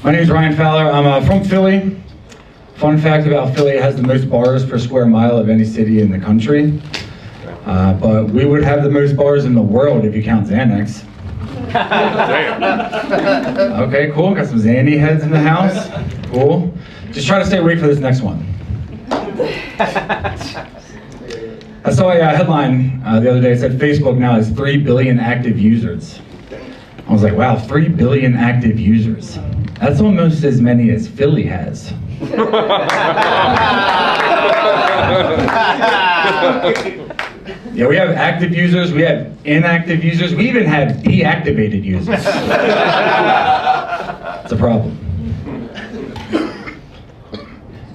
My name is Ryan Fowler. I'm from Philly. Fun fact about Philly, it has the most bars per square mile of any city in the country. But we would have the most bars in the world if you count Xanax. Okay, cool. Got some Xanny heads in the house. Cool. Just try to stay awake for this next one. I saw a headline the other day. It said Facebook now has 3 billion active users. I was like, wow, 3 billion active users. That's almost as many as Philly has. Yeah, we have active users, we have inactive users, we even have deactivated users. It's a problem.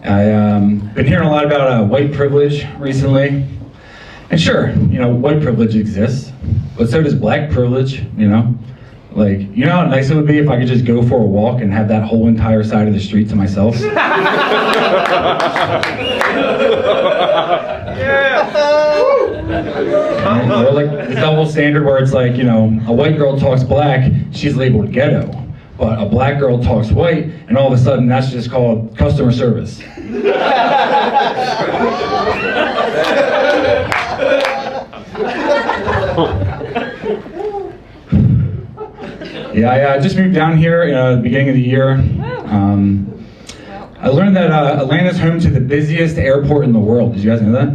I've been hearing a lot about white privilege recently. And sure, you know, white privilege exists, but so does black privilege, you know? Like, you know how nice it would be if I could just go for a walk and have that whole entire side of the street to myself? Or like the double standard where it's like, you know, a white girl talks black, she's labeled ghetto. But a black girl talks white, and all of a sudden that's just called customer service. Yeah, I just moved down here at the beginning of the year. I learned that Atlanta's home to the busiest airport in the world. Did you guys know that?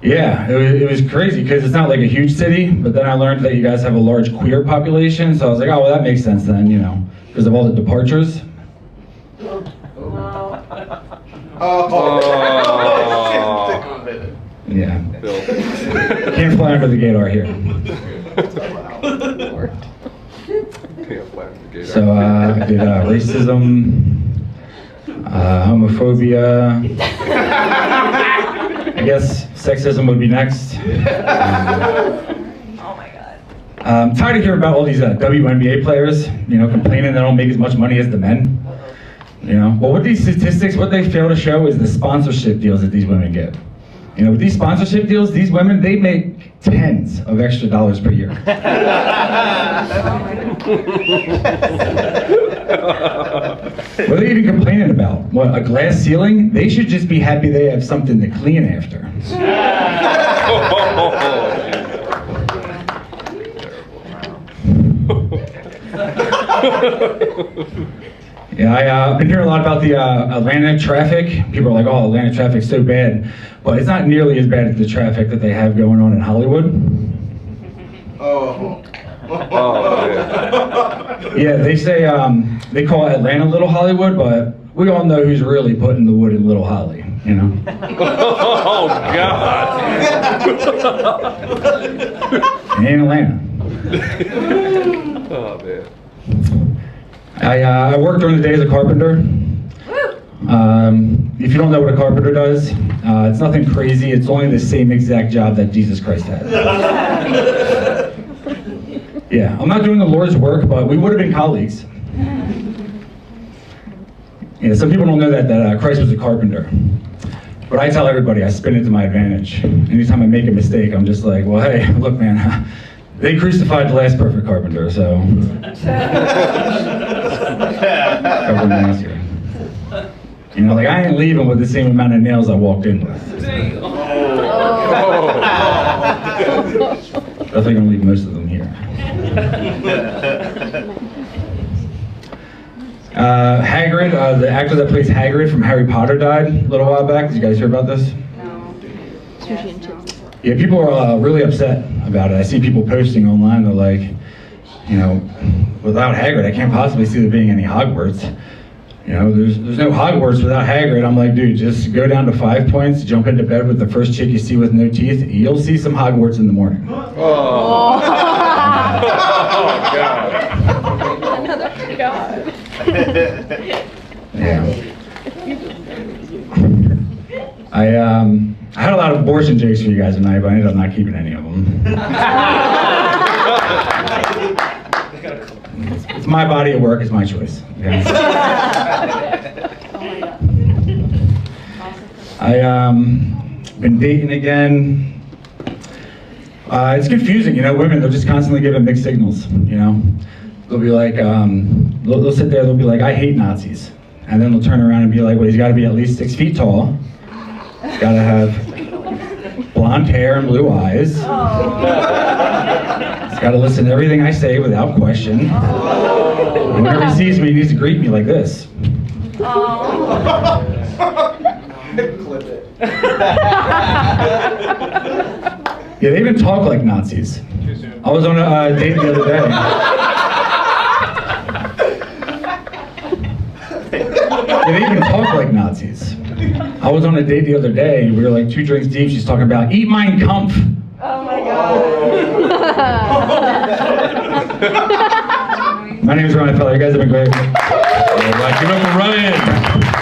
Yeah, it was crazy because it's not like a huge city, but then I learned that you guys have a large queer population, so I was like, oh, well, that makes sense then, you know, because of all the departures. Yeah. Can't fly under the gaydar here. So I did racism, homophobia, I guess sexism would be next. Oh my God. I'm tired of hearing about all these WNBA players, you know, complaining they don't make as much money as the men. You know, well, with these statistics, what they fail to show is the sponsorship deals that these women get. You know, with these sponsorship deals, these women, they make tens of extra dollars per year. What are they even complaining about? What, a glass ceiling? They should just be happy they have something to clean after. Yeah, I've been hearing a lot about the Atlanta traffic. People are like, oh, Atlanta traffic's so bad. But it's not nearly as bad as the traffic that they have going on in Hollywood. Oh. Yeah, they say, they call Atlanta Little Hollywood, but we all know who's really putting the wood in Little Holly, you know? Oh, God. It ain't Atlanta. Oh, man. I work during the day as a carpenter. If you don't know what a carpenter does, it's nothing crazy. It's only the same exact job that Jesus Christ had. Yeah, I'm not doing the Lord's work, but we would have been colleagues. Yeah, some people don't know that Christ was a carpenter. But I tell everybody, I spin it to my advantage. Anytime I make a mistake, I'm just like, well, hey, look, man, they crucified the last perfect carpenter, so. You know, like I ain't leaving with the same amount of nails I walked in with. Definitely gonna leave most of them here. Hagrid, the actor that plays Hagrid from Harry Potter died a little while back. Did you guys hear about this? No. Yeah, people are really upset about it. I see people posting online, they're like, you know, without Hagrid, I can't possibly see there being any Hogwarts. You know, there's no Hogwarts without Hagrid. I'm like, dude, just go down to 5 points, jump into bed with the first chick you see with no teeth. You'll see some Hogwarts in the morning. Oh, God. Another God. Yeah. I had a lot of abortion jokes for you guys tonight, but I ended up not keeping any of them. It's my body at work, it's my choice. Okay? Been dating again. It's confusing, you know, women, they're just constantly giving mixed signals, you know? They'll be like, they'll sit there, they'll be like, I hate Nazis. And then they'll turn around and be like, well, he's got to be at least 6 feet tall. He's got to have blonde hair and blue eyes. He's got to listen to everything I say without question. And whenever he sees me, he needs to greet me like this. Clip it. Yeah, they even talk like Nazis. I was on a date the other day. Yeah, they even talk like Nazis. I was on a date the other day. We were like 2 drinks deep. She's talking about eat Mein Kampf. Oh my God. My name is Ryan Fowler. You guys have been great. All right, give it up for Ryan.